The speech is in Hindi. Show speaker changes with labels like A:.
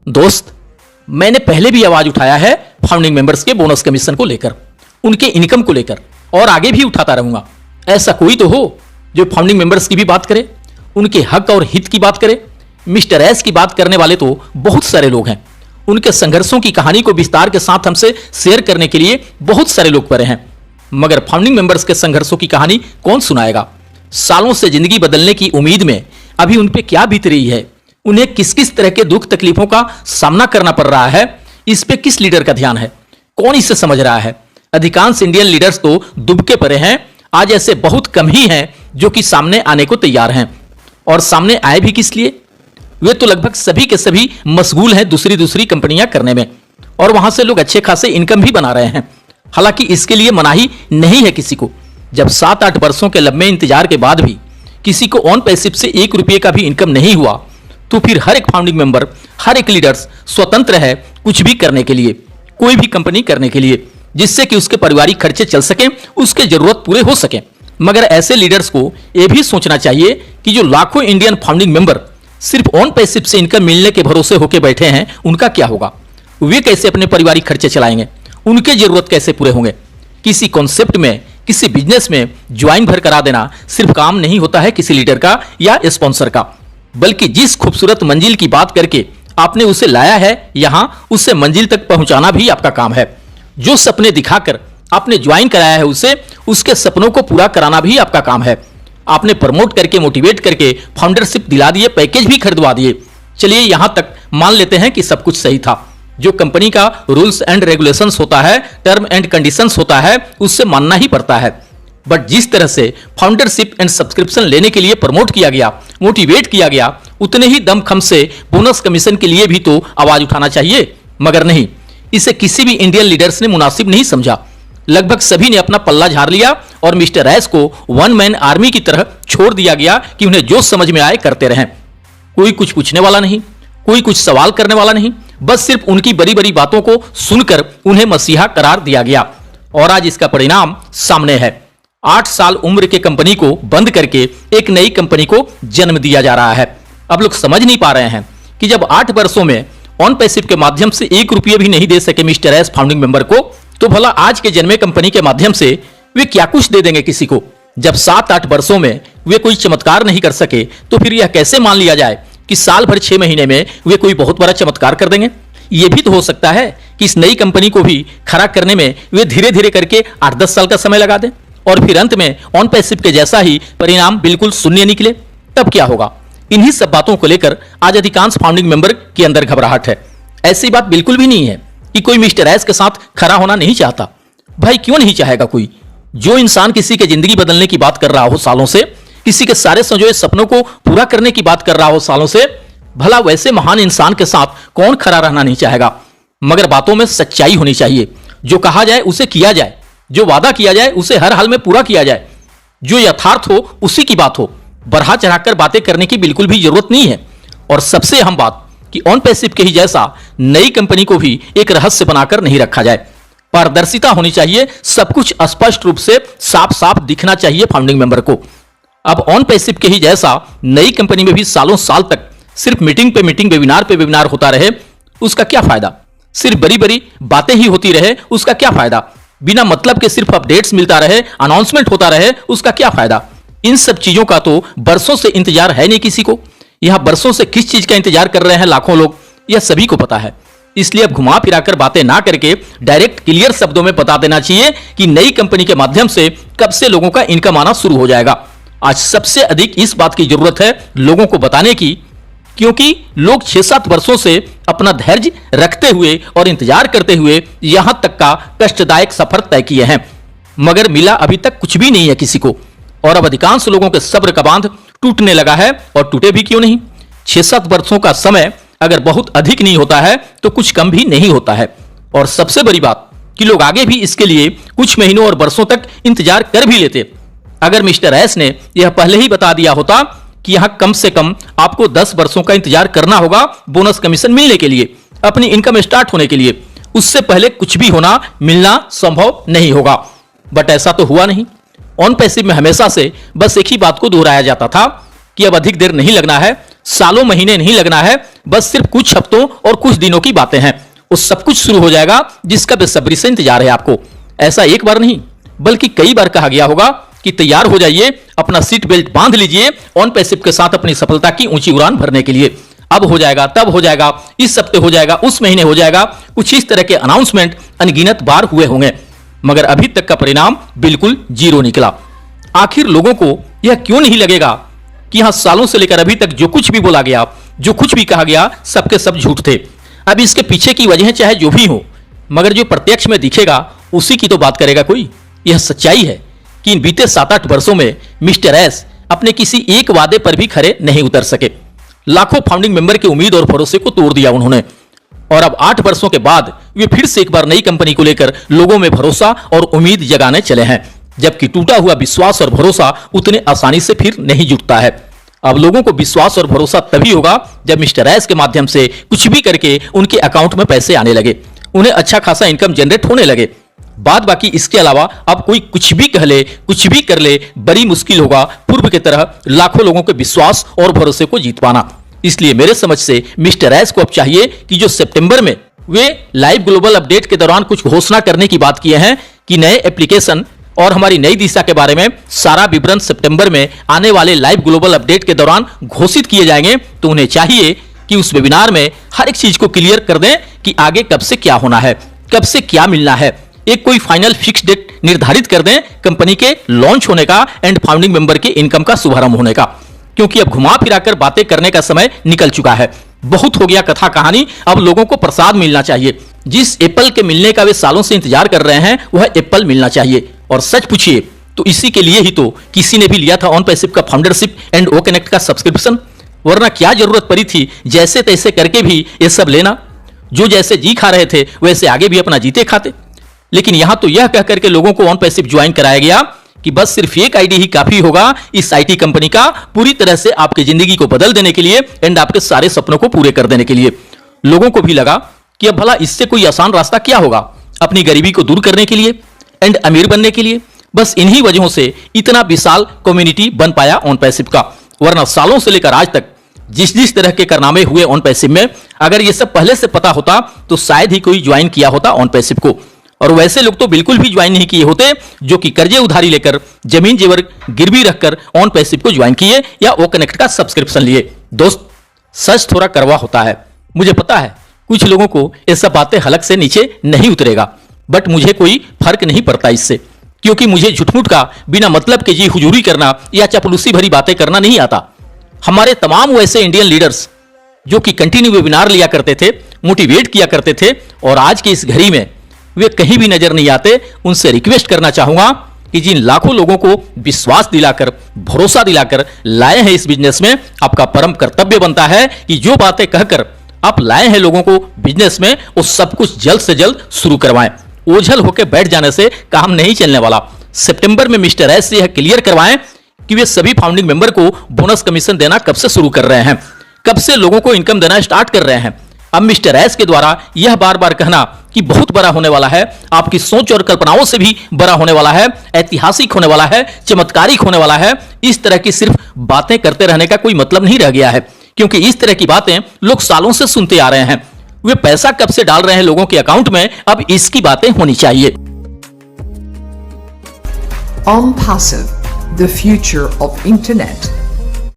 A: दोस्त, मैंने पहले भी आवाज उठाया है फाउंडिंग मेंबर्स के बोनस कमीशन को लेकर, उनके इनकम को लेकर, और आगे भी उठाता रहूंगा। ऐसा कोई तो हो जो फाउंडिंग मेंबर्स की भी बात करे, उनके हक और हित की बात करे। मिस्टर एस की बात करने वाले तो बहुत सारे लोग हैं। उनके संघर्षों की कहानी को विस्तार के साथ हमसे शेयर करने के लिए बहुत सारे लोग पड़े हैं, मगर फाउंडिंग मेंबर्स के संघर्षों की कहानी कौन सुनाएगा? सालों से जिंदगी बदलने की उम्मीद में अभी उन पे क्या बीत रही है, उन्हें किस किस तरह के दुख तकलीफों का सामना करना पड़ रहा है, इस पे किस लीडर का ध्यान है, कौन इसे समझ रहा है? अधिकांश इंडियन लीडर्स तो दुबके पड़े हैं। आज ऐसे बहुत कम ही हैं जो कि सामने आने को तैयार हैं। और सामने आए भी किस लिए? वे तो लगभग सभी के सभी मशगूल हैं दूसरी दूसरी कंपनियां करने में, और वहां से लोग अच्छे खासे इनकम भी बना रहे हैं। हालांकि इसके लिए मनाही नहीं है किसी को। जब 7-8 वर्षों के लंबे इंतजार के बाद भी किसी को ऑन पैसिव से 1 रुपये का भी इनकम नहीं हुआ, तो फिर हर एक फाउंडिंग मेंबर, हर एक लीडर्स स्वतंत्र है कुछ भी करने के लिए, कोई भी कंपनी करने के लिए, जिससे कि उसके पारिवारिक खर्चे चल सकें, उसके जरूरत पूरे हो सकें। मगर ऐसे लीडर्स को यह भी सोचना चाहिए कि जो लाखों इंडियन फाउंडिंग मेंबर सिर्फ ऑन पैसिव से इनकम मिलने के भरोसे होकर बैठे हैं, उनका क्या होगा? वे कैसे अपने पारिवारिक खर्चे चलाएंगे? उनके जरूरत कैसे पूरे होंगे? किसी कॉन्सेप्ट में, किसी बिजनेस में ज्वाइन भर करा देना सिर्फ काम नहीं होता है किसी लीडर का या स्पॉन्सर का, बल्कि जिस खूबसूरत मंजिल की बात करके आपने उसे लाया है यहां, उसे मंजिल तक पहुंचाना भी आपका काम है। जो सपने दिखाकर आपने ज्वाइन कराया है उसे, उसके सपनों को पूरा कराना भी आपका काम है। आपने प्रमोट करके, मोटिवेट करके फाउंडरशिप दिला दिए, पैकेज भी खरीदवा दिए। चलिए यहां तक मान लेते हैं कि सब कुछ सही था। जो कंपनी का रूल्स एंड रेगुलेशंस होता है, टर्म एंड कंडीशंस होता है, उससे मानना ही पड़ता है। बट जिस तरह से फाउंडरशिप एंड सब्सक्रिप्शन लेने के लिए प्रमोट किया गया, मोटिवेट किया गया, उतने ही दमखम से बोनस कमीशन के लिए भी तो आवाज उठाना चाहिए। मगर नहीं, इसे किसी भी इंडियन लीडर्स ने मुनासिब नहीं समझा। लगभग सभी ने अपना पल्ला झाड़ लिया और मिस्टर एस को वन मैन आर्मी की तरह छोड़ दिया गया कि उन्हें जो समझ में आए करते रहें। कोई कुछ पूछने वाला नहीं, कोई कुछ सवाल करने वाला नहीं, बस सिर्फ उनकी बड़ी बड़ी बातों को सुनकर उन्हें मसीहा करार दिया गया। और आज इसका परिणाम सामने है। 8 साल उम्र के कंपनी को बंद करके एक नई कंपनी को जन्म दिया जा रहा है। अब लोग समझ नहीं पा रहे हैं कि जब 8 वर्षों में ऑन पैसिव के माध्यम से 1 रुपये भी नहीं दे सके मिस्टर एस फाउंडिंग मेंबर को, तो भला आज के जन्मे कंपनी के माध्यम से वे क्या कुछ दे देंगे किसी को? जब 7-8 वर्षों में वे कोई चमत्कार नहीं कर सके, तो फिर यह कैसे मान लिया जाए कि साल भर 6 महीने में वे कोई बहुत बड़ा चमत्कार कर देंगे? यह भी तो हो सकता है कि इस नई कंपनी को भी खड़ा करने में वे धीरे धीरे करके 8-10 साल का समय लगा दें, और फिर अंत में ऑन पैसिव के जैसा ही परिणाम बिल्कुल शून्य निकले। तब क्या होगा? इन्हीं सब बातों को लेकर आज अधिकांश फाउंडिंग मेंबर के अंदर घबराहट है। ऐसी बात बिल्कुल भी नहीं है कि कोई मिस्टर एस के साथ खड़ा होना नहीं चाहता। भाई क्यों नहीं चाहेगा कोई? जो इंसान किसी के जिंदगी बदलने की बात कर रहा हो सालों से, किसी के सारे संजोए सपनों को पूरा करने की बात कर रहा हो सालों से, भला वैसे महान इंसान के साथ कौन खड़ा रहना नहीं चाहेगा? मगर बातों में सच्चाई होनी चाहिए। जो कहा जाए उसे किया जाए, जो वादा किया जाए उसे हर हाल में पूरा किया जाए, जो यथार्थ हो उसी की बात हो। बढ़ा चढ़ाकर बातें करने की बिल्कुल भी जरूरत नहीं है। और सबसे अहम बात कि ऑन पैसिव के ही जैसा नई कंपनी को भी एक रहस्य बनाकर नहीं रखा जाए। पारदर्शिता होनी चाहिए, सब कुछ स्पष्ट रूप से साफ साफ दिखना चाहिए फाउंडिंग मेंबर को। अब ऑन पैसिव के ही जैसा नई कंपनी में भी सालों साल तक सिर्फ मीटिंग पे मीटिंग, वेबिनार पे वेबिनार होता रहे, उसका क्या फायदा? सिर्फ बड़ी बड़ी बातें ही होती रहे, उसका क्या फायदा? बिना मतलब के सिर्फ अपडेट्स मिलता रहे, अनाउंसमेंट होता रहे, उसका क्या फायदा? इन सब चीजों का तो बरसों से इंतजार है नहीं किसी को। यहां बरसों से किस चीज का इंतजार कर रहे हैं लाखों लोग, यह सभी को पता है। इसलिए अब घुमा फिराकर बातें ना करके डायरेक्ट क्लियर शब्दों में बता देना चाहिए कि नई कंपनी के माध्यम से कब से लोगों का इनकम आना शुरू हो जाएगा। आज सबसे अधिक इस बात की जरूरत है लोगों को बताने की, क्योंकि लोग 6-7 वर्षों से अपना धैर्य रखते हुए और इंतजार करते हुए यहां तक का कष्टदायक सफर तय किए हैं, मगर मिला अभी तक कुछ भी नहीं है किसी को। और अब अधिकांश लोगों के सब्र का बांध टूटने लगा है, और टूटे भी क्यों नहीं। 6-7 वर्षों का समय अगर बहुत अधिक नहीं होता है तो कुछ कम भी नहीं होता है। और सबसे बड़ी बात कि लोग आगे भी इसके लिए कुछ महीनों और वर्षों तक इंतजार कर भी लेते। अगर मिस्टर एस ने यह पहले ही बता दिया होता कि यहां कम से कम आपको 10 वर्षों का इंतजार करना होगा बोनस कमीशन मिलने के लिए, अपनी इनकम स्टार्ट होने के लिए। उससे पहले कुछ भी होना मिलना संभव नहीं होगा। बट ऐसा तो हुआ नहीं। ऑन पैसिव में हमेशा से बस एक ही बात को दोहराया जाता था कि अब अधिक देर नहीं लगना है, सालों महीने नहीं लगना है, बस सिर्फ कुछ हफ्तों और कुछ दिनों की बातें हैं, वो सब कुछ शुरू हो जाएगा जिसका बेसब्री से इंतजार है आपको। ऐसा एक बार नहीं बल्कि कई बार कहा गया होगा कि तैयार हो जाइए, अपना सीट बेल्ट बांध लीजिए ऑन पैसिव के साथ अपनी सफलता की ऊंची उड़ान भरने के लिए। अब हो जाएगा, तब हो जाएगा, इस हफ्ते हो जाएगा, उस महीने हो जाएगा, कुछ इस तरह के अनाउंसमेंट अनगिनत बार हुए होंगे, मगर अभी तक का परिणाम बिल्कुल जीरो निकला। आखिर लोगों को यह क्यों नहीं लगेगा कि यहां सालों से लेकर अभी तक जो कुछ भी बोला गया, जो कुछ भी कहा गया, सबके सब झूठ थे। अब इसके पीछे की वजह चाहे जो भी हो, मगर जो प्रत्यक्ष में दिखेगा उसी की तो बात करेगा कोई। यह सच्चाई है कि इन बीते 7-8 वर्षों में मिस्टर एस अपने किसी एक वादे पर भी खरे नहीं उतर सके। लाखों फाउंडिंग मेंबर की उम्मीद और भरोसे को तोड़ दिया उन्होंने, और अब 8 वर्षों के बाद वे फिर से एक बार नई कंपनी को लेकर लोगों में भरोसा और उम्मीद जगाने चले हैं, जबकि टूटा हुआ विश्वास और भरोसा उतने आसानी से फिर नहीं जुटता है। अब लोगों को विश्वास और भरोसा तभी होगा जब मिस्टर एस के माध्यम से कुछ भी करके उनके अकाउंट में पैसे आने लगे, उन्हें अच्छा खासा इनकम जनरेट होने लगे। बाद बाकी इसके अलावा अब कोई कुछ भी कह ले, कुछ भी कर ले, बड़ी मुश्किल होगा पूर्व की तरह लाखों लोगों के विश्वास और भरोसे को जीत पाना। इसलिए मेरे समझ से मिस्टर एस को अब चाहिए कि जो सितंबर में वे लाइव ग्लोबल अपडेट के दौरान कुछ घोषणा करने की बात किए हैं कि नए एप्लीकेशन और हमारी नई दिशा के बारे में सारा विवरण सितंबर में आने वाले लाइव ग्लोबल अपडेट के दौरान घोषित किए जाएंगे, तो उन्हें चाहिए कि उस वेबिनार में हर एक चीज को क्लियर कर दें कि आगे कब से क्या होना है, कब से क्या मिलना है। एक कोई फाइनल फिक्स डेट निर्धारित कर दें कंपनी के लॉन्च होने का एंड फाउंडिंग मेंबर के इनकम का शुभारंभ होने का, क्योंकि अब घुमा फिराकर बातें करने का समय निकल चुका है। बहुत हो गया कथा कहानी, अब लोगों को प्रसाद मिलना चाहिए। जिस एप्पल के मिलने का वे सालों से इंतजार कर रहे हैं वह एप्पल मिलना चाहिए। और सच पूछिए तो इसी के लिए ही तो किसी ने भी लिया था ऑन पैसिव का फाउंडरशिप एंड ओ कनेक्ट का सब्सक्रिप्शन, वरना क्या जरूरत पड़ी थी जैसे तैसे करके भी ये सब लेना। जो जैसे जी खा रहे थे वैसे आगे भी अपना जीते खाते। लेकिन यहां तो यह कह करके लोगों को ऑन पैसिव ज्वाइन कराया गया कि बस सिर्फ एक आईडी ही काफी होगा इस आईटी कंपनी का पूरी तरह से आपकी जिंदगी को बदल देने के लिए एंड आपके सारे सपनों को पूरे कर देने के लिए। लोगों को भी लगा कि अब भला इससे कोई आसान रास्ता क्या होगा अपनी गरीबी को दूर करने के लिए एंड अमीर बनने के लिए। बस इन्हीं वजहों से इतना विशाल कम्युनिटी बन पाया ऑन पैसिव का, वरना सालों से लेकर आज तक जिस जिस तरह के कारनामे हुए ऑन पैसिव में, अगर ये सब पहले से पता होता तो शायद ही कोई ज्वाइन किया होता ऑन पैसिव को। और वैसे लोग तो बिल्कुल भी ज्वाइन नहीं किए होते जो कि कर्जे उधारी लेकर जमीन जेवर गिरवी रखकर ऑन पैसिव को ज्वाइन किए या ओ कनेक्ट का सब्सक्रिप्शन लिए। दोस्त, सच थोड़ा कड़वा होता है, मुझे पता है कुछ लोगों को ये सब बातें हलक से नीचे नहीं उतरेगा, बट मुझे कोई फर्क नहीं पड़ता इससे, क्योंकि मुझे झूठमूठ का बिना मतलब के जी हुजूरी करना या चापलूसी भरी बातें करना नहीं आता। हमारे तमाम वैसे इंडियन लीडर्स जो कि कंटिन्यू वेबिनार लिया करते थे, मोटिवेट किया करते थे, और आज की इस घड़ी में वे कहीं भी नजर नहीं आते, उनसे रिक्वेस्ट करना चाहूंगा कि जिन लाखों लोगों को विश्वास दिलाकर, भरोसा दिलाकर लाए हैं इस बिजनेस में, आपका परम कर्तव्य बनता है कि जो बातें कहकर आप लाए हैं लोगों को बिजनेस में, वो सब कुछ जल्द से जल्द शुरू करवाएं। ओझल होकर बैठ जाने से काम नहीं चलने वाला। सितंबर में मिस्टर एस से यह क्लियर करवाएं कि वे सभी फाउंडिंग मेंबर को बोनस कमीशन देना कब से शुरू कर रहे हैं, कब से लोगों को इनकम देना स्टार्ट कर रहे हैं। अब मिस्टर एस के द्वारा यह बार बार कहना कि बहुत बड़ा होने वाला है, आपकी सोच और कल्पनाओं से भी बड़ा होने वाला है, ऐतिहासिक होने वाला है, चमत्कारिक होने वाला है, इस तरह की सिर्फ बातें करते रहने का कोई मतलब नहीं रह गया है, क्योंकि इस तरह की बातें लोग सालों से सुनते आ रहे हैं। वे पैसा कब से डाल रहे हैं लोगों के अकाउंट में, अब इसकी बातें होनी चाहिए।
B: OnPassive, the future of internet.